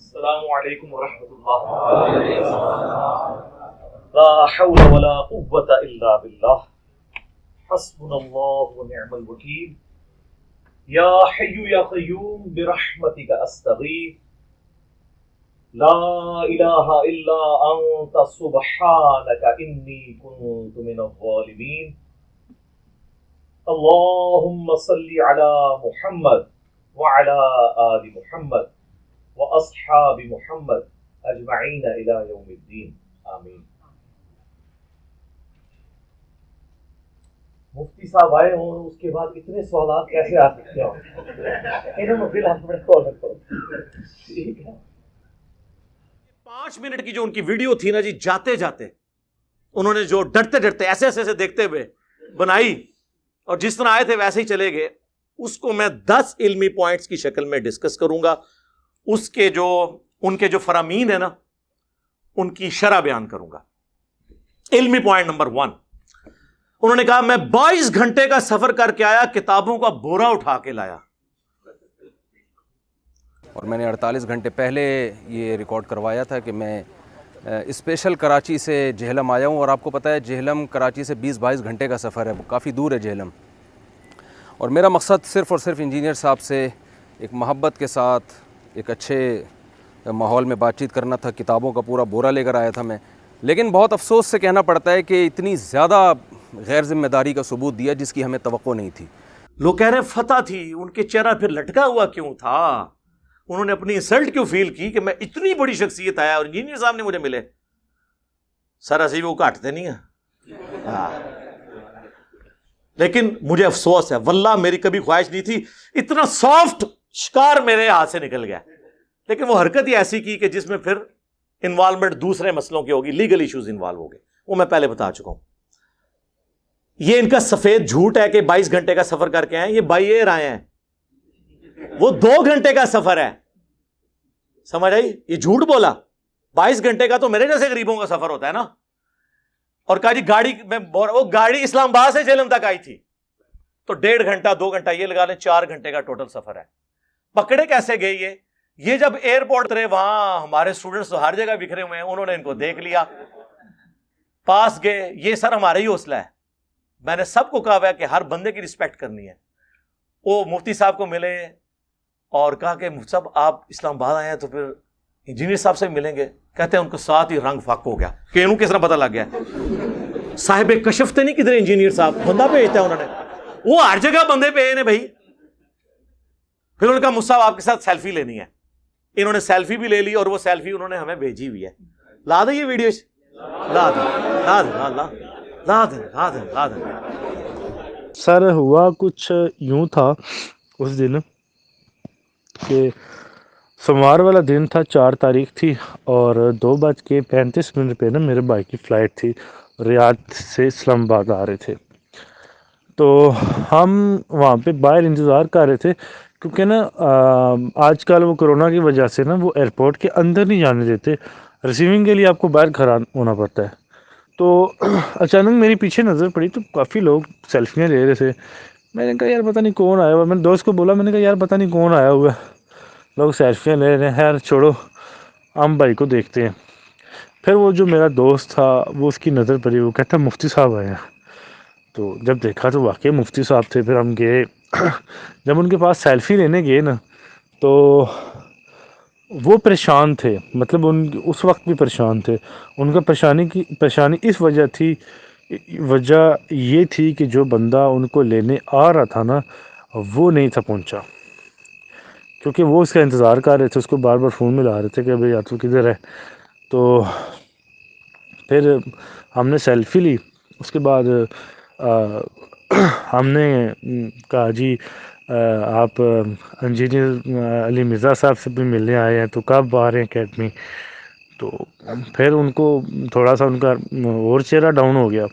السلام علیکم ورحمۃ اللہ. لا حول ولا قوة الا باللہ. حسبنا اللہ ونعم الوکیل. یا حی یا قیوم برحمتک استغیث. لا الہ الا انت سبحانک انی کنت من الظالمین. اللہم صلی علی محمد وعلی آل محمد واصحاب محمد اجمعین الی یوم الدین. آمین. مفتی صاحب آئے ہوں اور اس کے بعد اتنے سوالات کیسے آ سکتے ہوں؟ انہوں نے فی الحال بڑے کال رکھو. ٹھیک ہے. 5 منٹ کی جو ان کی ویڈیو تھی نا جی، جاتے جاتے انہوں نے جو ڈرتے ڈرتے ایسے ایسے دیکھتے ہوئے بنائی اور جس طرح آئے تھے ویسے ہی چلے گئے، اس کو میں 10 علمی پوائنٹس کی شکل میں ڈسکس کروں گا. اس کے جو ان کے جو فرامین ہیں نا ان کی شرح بیان کروں گا. علمی پوائنٹ نمبر 1، انہوں نے کہا میں 22 گھنٹے کا سفر کر کے آیا، کتابوں کا بورا اٹھا کے لایا. اور میں نے 48 گھنٹے پہلے یہ ریکارڈ کروایا تھا کہ میں اسپیشل کراچی سے جہلم آیا ہوں، اور آپ کو پتہ ہے جہلم کراچی سے 20-22 گھنٹے کا سفر ہے، کافی دور ہے جہلم. اور میرا مقصد صرف اور صرف انجینئر صاحب سے ایک محبت کے ساتھ ایک اچھے ماحول میں بات چیت کرنا تھا. کتابوں کا پورا بورا لے کر آیا تھا میں، لیکن بہت افسوس سے کہنا پڑتا ہے کہ اتنی زیادہ غیر ذمہ داری کا ثبوت دیا جس کی ہمیں توقع نہیں تھی. لوگ کہہ رہے ہیں فتح تھی، ان کے چہرہ پھر لٹکا ہوا کیوں تھا؟ انہوں نے اپنی انسلٹ کیوں فیل کی کہ میں اتنی بڑی شخصیت آیا اور انجینئر صاحب نے مجھے ملے؟ سر اسی وہ کاٹتے نہیں ہیں. لیکن مجھے افسوس ہے، واللہ میری کبھی خواہش نہیں تھی. اتنا سافٹ شکار میرے ہاتھ سے نکل گیا، لیکن وہ حرکت ہی ایسی کی کہ جس میں پھر انوالومنٹ دوسرے مسئلوں کی ہوگی، لیگل ایشوز انوالو ہو گئے، وہ میں پہلے بتا چکا ہوں. یہ ان کا سفید جھوٹ ہے کہ 22 گھنٹے کا سفر کر کے آئے. یہ بائی ایئر آئے ہیں، وہ 2 گھنٹے کا سفر ہے. سمجھ آئی؟ یہ جھوٹ بولا. 22 گھنٹے کا تو میرے جیسے غریبوں کا سفر ہوتا ہے نا. اور کہا جی گاڑی میں وہ گاڑی اسلام آباد سے جہلم تک آئی تھی، تو 1.5 گھنٹہ 2 گھنٹہ یہ لگا لیں، 4 گھنٹے کا ٹوٹل سفر ہے. پکڑے کیسے گئے یہ جب ایئرپورٹ اترے وہاں ہمارے اسٹوڈنٹس تو ہر جگہ بکھرے ہوئے ہیں، انہوں نے ان کو دیکھ لیا، پاس گئے. یہ سر ہمارا ہی حوصلہ ہے. میں نے سب کو کہا ہوا ہے کہ ہر بندے کی رسپیکٹ کرنی ہے. وہ مفتی صاحب کو ملے اور کہا کہ مفتی صاحب آپ اسلام آباد آئے ہیں تو پھر انجینئر صاحب سے ملیں گے. کہتے ہیں ان کو ساتھ ہی رنگ فاق ہو گیا کہ انہوں کس طرح پتہ لگ گیا. صاحب کشف تے نہیں کدھر انجینئر صاحب بندہ بھیجتا ہے انہوں نے، وہ ہر جگہ بندے پہ نے بھائی. پھر انہوں نے کہا مصعب آپ کے ساتھ سیلفی لینی ہے. انہوں نے سیلفی بھی لے لی اور وہ سیلفی انہوں نے ہمیں بھیجی ہوئی ہے. لا دیں یہ ویڈیو، لا دیں لا دیں لا دیں لا دیں لا دیں لا دیں. سر ہوا کچھ یوں تھا اس دن کہ سوموار والا دن تھا، 4 تاریخ تھی، اور 2:35 پہ نا میرے بھائی کی فلائٹ تھی. ریاض سے اسلام آباد آ رہے تھے، تو ہم وہاں پہ باہر انتظار کر رہے تھے، کیونکہ نا آج کل وہ کرونا کی وجہ سے نا وہ ایئرپورٹ کے اندر نہیں جانے دیتے، ریسیونگ کے لیے آپ کو باہر کھڑا ہونا پڑتا ہے. تو اچانک میری پیچھے نظر پڑی تو کافی لوگ سیلفیاں لے رہے تھے. میں نے کہا یار پتہ نہیں کون آیا ہوا ہے. میں نے دوست کو بولا، میں نے کہا یار پتہ نہیں کون آیا ہوا ہے، لوگ سیلفیاں لے رہے ہیں. خیر چھوڑو، ہم بھائی کو دیکھتے ہیں. پھر وہ جو میرا دوست تھا وہ اس کی نظر پڑی، وہ کہتا مفتی صاحب آئے ہیں. تو جب دیکھا تو واقعی مفتی صاحب تھے. پھر ہم گئے، جب ان کے پاس سیلفی لینے گئے نا تو وہ پریشان تھے، مطلب اس وقت بھی پریشان تھے. ان کا پریشانی اس وجہ یہ تھی کہ جو بندہ ان کو لینے آ رہا تھا نا وہ نہیں تھا پہنچا، کیونکہ وہ اس کا انتظار کر رہے تھے. اس کو بار بار فون ملا رہے تھے کہ بھئی تو کدھر ہے. تو پھر ہم نے سیلفی لی. اس کے بعد ہم نے کہا جی آپ انجینئر علی مرزا صاحب سے بھی ملنے آئے ہیں، تو کب آ رہے ہیں اکیڈمی؟ تو پھر ان کو تھوڑا سا ان کا اور چہرہ ڈاؤن ہو گیا،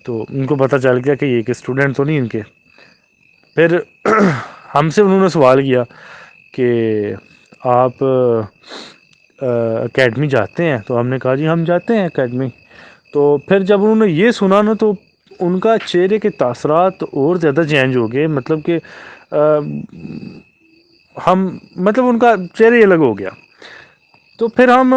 تو ان کو پتہ چل گیا کہ یہ کہ اسٹوڈنٹ تو نہیں ان کے. پھر ہم سے انہوں نے سوال کیا کہ آپ اکیڈمی جاتے ہیں؟ تو ہم نے کہا جی ہم جاتے ہیں اکیڈمی. تو پھر جب انہوں نے یہ سنا نا تو ان کا چہرے کے تاثرات اور زیادہ چینج ہو گئے، مطلب کہ ان کا چہرہ ہی الگ ہو گیا. تو پھر ہم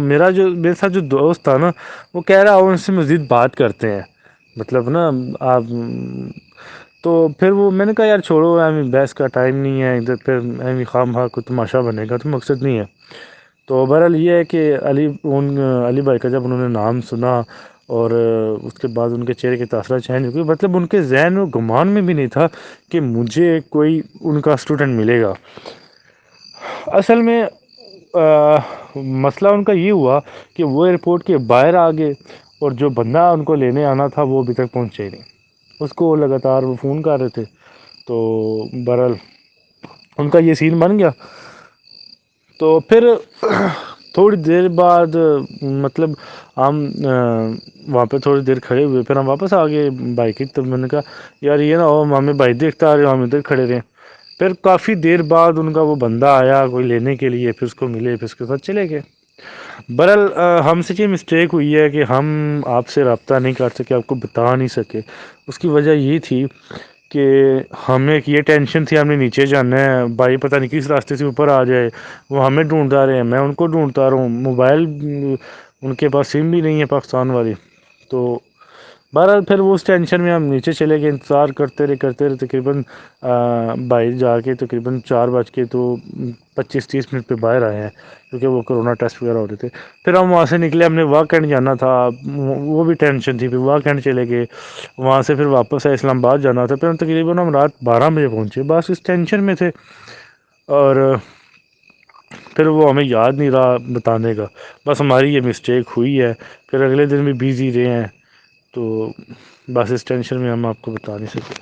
میرے ساتھ جو دوست تھا نا وہ کہہ رہا ان سے مزید بات کرتے ہیں، مطلب نا آپ تو پھر وہ میں نے کہا یار چھوڑو، بحث کا ٹائم نہیں ہے ادھر، پھر خام خواہ کو تماشا بنے گا تو مقصد نہیں ہے۔ تو بہرحال یہ ہے کہ علی بھائی کا جب انہوں نے نام سنا اور اس کے بعد ان کے چہرے کے تاثرات چینج ہو گئی، مطلب ان کے ذہن و گمان میں بھی نہیں تھا کہ مجھے کوئی ان کا اسٹوڈنٹ ملے گا۔ اصل میں مسئلہ ان کا یہ ہوا کہ وہ ایئرپورٹ کے باہر آ گئے اور جو بندہ ان کو لینے آنا تھا وہ ابھی تک پہنچے ہی نہیں، اس کو لگاتار وہ فون کر رہے تھے۔ تو بہرحال ان کا یہ سین بن گیا۔ تو پھر تھوڑی دیر بعد مطلب ہم وہاں پہ تھوڑی دیر کھڑے ہوئے، پھر ہم واپس آ گئے بائک کی۔ تو میں نے کہا یار یہ نہ ہو ہمیں بھائی دیکھتا آ رہے، ہم ادھر کھڑے رہے۔ پھر کافی دیر بعد ان کا وہ بندہ آیا کوئی لینے کے لیے، پھر اس کو ملے، پھر اس کے ساتھ چلے گئے۔ بہرحال ہم سے یہ مسٹیک ہوئی ہے کہ ہم آپ سے رابطہ نہیں کر سکے، آپ کو بتا نہیں سکے۔ اس کی وجہ یہ تھی کہ ہمیں یہ ٹینشن تھی ہم نے نیچے جانا ہے، بھائی پتہ نہیں کس راستے سے اوپر آ جائے، وہ ہمیں ڈھونڈتا رہے ہیں، میں ان کو ڈھونڈتا رہا ہوں، موبائل ان کے پاس سم بھی نہیں ہے پاکستان والی۔ تو بہرحال پھر وہ اس ٹینشن میں ہم نیچے چلے گئے، انتظار کرتے رہے تقریباً بھائی جا کے تقریباً 4:25-30 منٹ پہ باہر آئے ہیں، کیونکہ وہ کرونا ٹیسٹ وغیرہ ہو رہے تھے۔ پھر ہم وہاں سے نکلے، ہم نے واہ کینڈ جانا تھا، وہ بھی ٹینشن تھی، پھر واہ کینڈ چلے گئے، وہاں سے پھر واپس آئے، اسلام آباد جانا تھا، پھر ہم تقریباً رات 12 بجے پہنچے، بس اس ٹینشن میں تھے۔ اور پھر وہ ہمیں یاد نہیں رہا بتانے کا، بس ہماری یہ مسٹیک ہوئی ہے۔ پھر اگلے دن بھی بیزی رہے ہیں، تو بس اس ٹینشن میں ہم آپ کو بتا نہیں سکے۔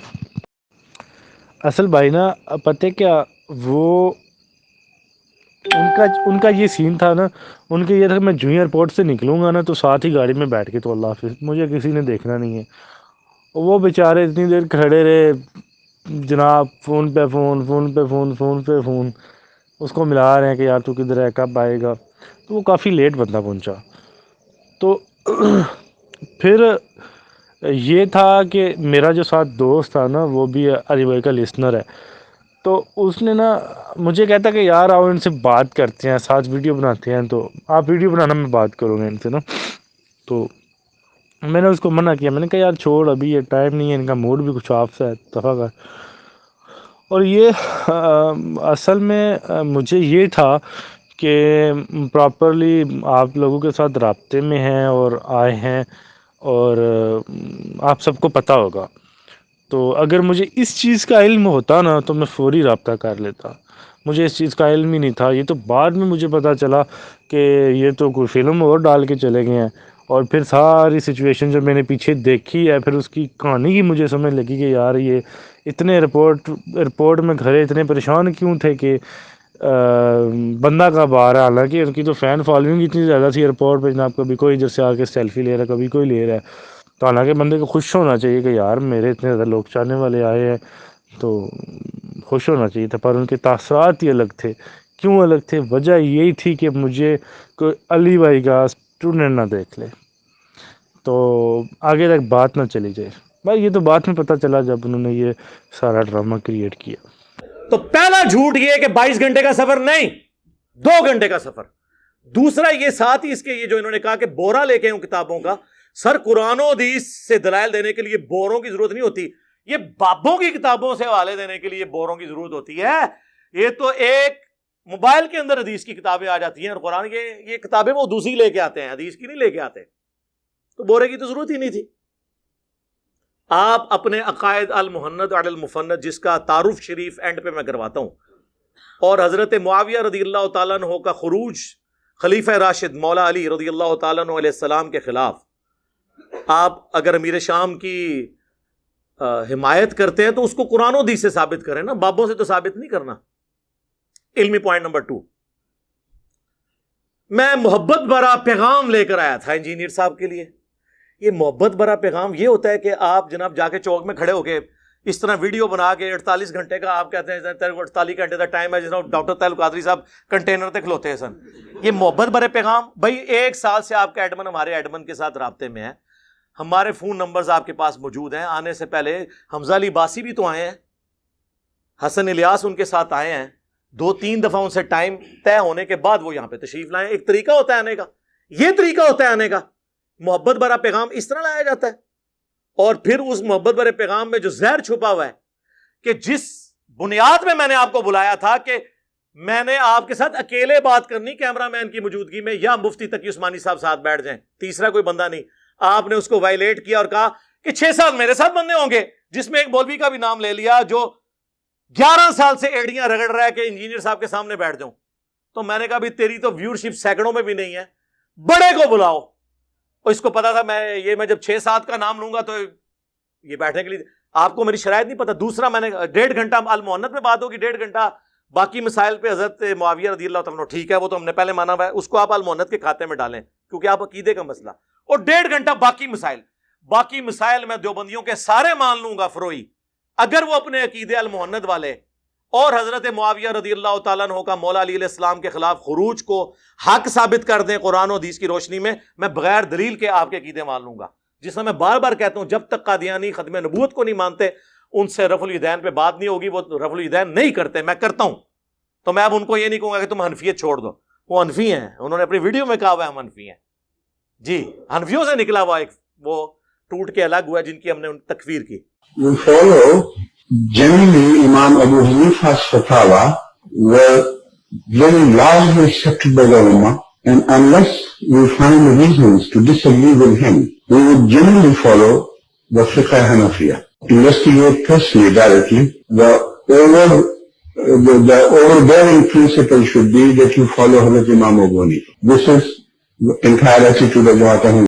اصل بھائی نا پتہ کیا، وہ ان کا یہ سین تھا نا، ان کے یہ تھا کہ میں جو ایئرپورٹ سے نکلوں گا نا تو ساتھ ہی گاڑی میں بیٹھ کے تو اللہ حافظ، مجھے کسی نے دیکھنا نہیں ہے۔ وہ بیچارے اتنی دیر کھڑے رہے جناب، فون پہ فون اس کو ملا رہے ہیں کہ یار تو کدھر ہے، کب آئے گا۔ تو وہ کافی لیٹ بندہ پہنچا۔ تو پھر یہ تھا کہ میرا جو ساتھ دوست تھا نا وہ بھی علی بھائی کا لسنر ہے، تو اس نے نا مجھے کہتا کہ یار آؤ ان سے بات کرتے ہیں، ساتھ ویڈیو بناتے ہیں، تو آپ ویڈیو بنانا میں بات کروں گا ان سے نا۔ تو میں نے اس کو منع کیا، میں نے کہا یار چھوڑ، ابھی یہ ٹائم نہیں ہے، ان کا موڈ بھی کچھ آف سا ہے، دفعہ کر۔ اور یہ اصل میں مجھے یہ تھا کہ پراپرلی آپ لوگوں کے ساتھ رابطے میں ہیں اور آئے ہیں، اور آپ سب کو پتہ ہوگا، تو اگر مجھے اس چیز کا علم ہوتا نا تو میں فوری رابطہ کر لیتا۔ مجھے اس چیز کا علم ہی نہیں تھا، یہ تو بعد میں مجھے پتہ چلا کہ یہ تو کوئی فلم اور ڈال کے چلے گئے ہیں۔ اور پھر ساری سچویشن جو میں نے پیچھے دیکھی ہے، پھر اس کی کہانی کی مجھے سمجھ لگی کہ یار یہ اتنے ایئرپورٹ میں کھڑے اتنے پریشان کیوں تھے کہ بندہ کب آ رہا ہے۔ حالانکہ ان کی تو فین فالوئنگ اتنی زیادہ تھی ایئرپورٹ پہ جناب، کبھی کوئی ادھر سے آ کے سیلفی لے رہا ہے، کبھی کوئی لے رہا ہے۔ تو حالانکہ بندے کو خوش ہونا چاہیے کہ یار میرے اتنے زیادہ لوگ چاہنے والے آئے ہیں، تو خوش ہونا چاہیے تھا، پر ان کے تاثرات ہی الگ تھے۔ کیوں الگ تھے؟ وجہ یہی تھی کہ مجھے کوئی علی بھائی کا اسٹوڈنٹ نہ دیکھ لے، تو آگے تک بات نہ چلی جائے۔ بھائی یہ تو بعد میں پتہ چلا جب انہوں نے یہ سارا ڈرامہ کریٹ کیا۔ تو پہلا جھوٹ یہ کہ 22 گھنٹے کا سفر نہیں، 2 گھنٹے کا سفر۔ دوسرا یہ ساتھ ہی اس کے یہ جو انہوں نے کہا کہ بورا لے کے ہوں کتابوں کا، سر قرآن و حدیث سے دلائل دینے کے لیے بوروں کی ضرورت نہیں ہوتی، یہ بابوں کی کتابوں سے حوالے دینے کے لیے بوروں کی ضرورت ہوتی ہے۔ یہ تو ایک موبائل کے اندر حدیث کی کتابیں آ جاتی ہیں، اور قرآن کے یہ کتابیں وہ دوسری لے کے آتے ہیں، حدیث کی نہیں لے کے آتے، تو بورے کی تو ضرورت ہی نہیں تھی۔ آپ اپنے عقائد المحند علی المفند جس کا تعارف شریف اینڈ پہ میں کرواتا ہوں، اور حضرت معاویہ رضی اللہ تعالیٰ عنہ کا خروج خلیفہ راشد مولا علی رضی اللہ تعالیٰ عنہ علیہ السلام کے خلاف، آپ اگر امیر شام کی حمایت کرتے ہیں تو اس کو قرآن و حدیث سے ثابت کریں نا، بابوں سے تو ثابت نہیں کرنا۔ علمی پوائنٹ نمبر 2، میں محبت بھرا پیغام لے کر آیا تھا انجینئر صاحب کے لیے۔ یہ محبت بھرا پیغام یہ ہوتا ہے کہ آپ جناب جا کے چوک میں کھڑے ہو کے اس طرح ویڈیو بنا کے 48 گھنٹے کا آپ کہتے ہیں تیرے کو 48 گھنٹے کا ٹائم ہے، جناب ڈاکٹر طاہر القادری صاحب کنٹینر تک کھلوتے ہیں سن۔ یہ محبت بھرے پیغام، بھائی 1 سال سے آپ کا ایڈمن ہمارے ایڈمن کے ساتھ رابطے میں ہے، ہمارے فون نمبرز آپ کے پاس موجود ہیں، آنے سے پہلے حمزہ علی باسی بھی تو آئے ہیں، حسن الیاس ان کے ساتھ آئے ہیں، 2-3 دفعہ ان سے ٹائم طے ہونے کے بعد وہ یہاں پہ تشریف لائیں. ایک طریقہ ہوتا ہے آنے کا, یہ طریقہ ہوتا ہے آنے کا. محبت بھرا پیغام اس طرح لایا جاتا ہے. اور پھر اس محبت بھرے پیغام میں جو زہر چھپا ہوا ہے, کہ جس بنیاد میں نے آپ کو بلایا تھا کہ میں نے آپ کے ساتھ اکیلے بات کرنی کیمرہ مین کی موجودگی میں, یا مفتی تقی عثمانی صاحب ساتھ بیٹھ جائیں, تیسرا کوئی بندہ نہیں. آپ نے اس کو وائلیٹ کیا اور کہا کہ 6 سال میرے ساتھ بندے ہوں گے, جس میں ایک مولوی کا بھی نام لے لیا جو 11 سال سے ایڑیاں رگڑ رہا ہے کہ انجینئر صاحب کے سامنے بیٹھ جاؤں. تو میں نے کہا بھی تیری تو ویورشپ سینکڑوں میں بھی نہیں ہے, بڑے کو بلاؤ. اور اس کو پتا تھا میں جب 6-7 کا نام لوں گا تو یہ بیٹھنے کے لیے, آپ کو میری شرائط نہیں پتا. دوسرا میں نے 1.5 گھنٹہ المؤنت میں بات ہوگی, 1.5 گھنٹہ باقی مسائل پہ حضرت معاویہ رضی اللہ تعالیٰ عنہ, ٹھیک ہے وہ تو ہم نے پہلے مانا ہوا ہے, اس کو آپ المؤنت کے کھاتے میں ڈالیں کیونکہ آپ عقیدے کا مسئلہ. اور 1.5 گھنٹہ باقی مسائل میں دیوبندیوں کے سارے مان لوں گا فروئی, اگر وہ اپنے عقیدے المؤنت والے اور حضرت معاویہ رضی اللہ تعالیٰ عنہ کا مولا علی علیہ السلام کے خلاف خروج کو حق ثابت کر دیں قرآن و حدیث کی روشنی میں بغیر دلیل کے آپ کے عقیدے مان لوں گا. جس میں بار بار کہتا ہوں, جب تک قادیانی ختم نبوت کو نہیں مانتے ان سے رفع الیدین پہ بات نہیں ہوگی. وہ رفع الیدین نہیں کرتے, میں کرتا ہوں. تو میں اب ان کو یہ نہیں کہوں گا کہ تم حنفیت چھوڑ دو, وہ حنفی ہیں, انہوں نے اپنی ویڈیو میں کہا ہوا ہے ہم حنفی ہیں. جی, حنفیوں سے نکلا ہوا ایک وہ ٹوٹ کے الگ ہوا جن کی ہم نے تکفیر کی. We follow generally Imam Abu Hanifa's fatwa were very largely accepted by the Ummah, and unless we find reasons to disagree with him, we would generally follow the Fiqh Hanafiya. Investigate personally, directly. The overbearing principle should be that you follow Hazrat Imam Abu Hanifa. This is the entire attitude of Jamaat Ahmad.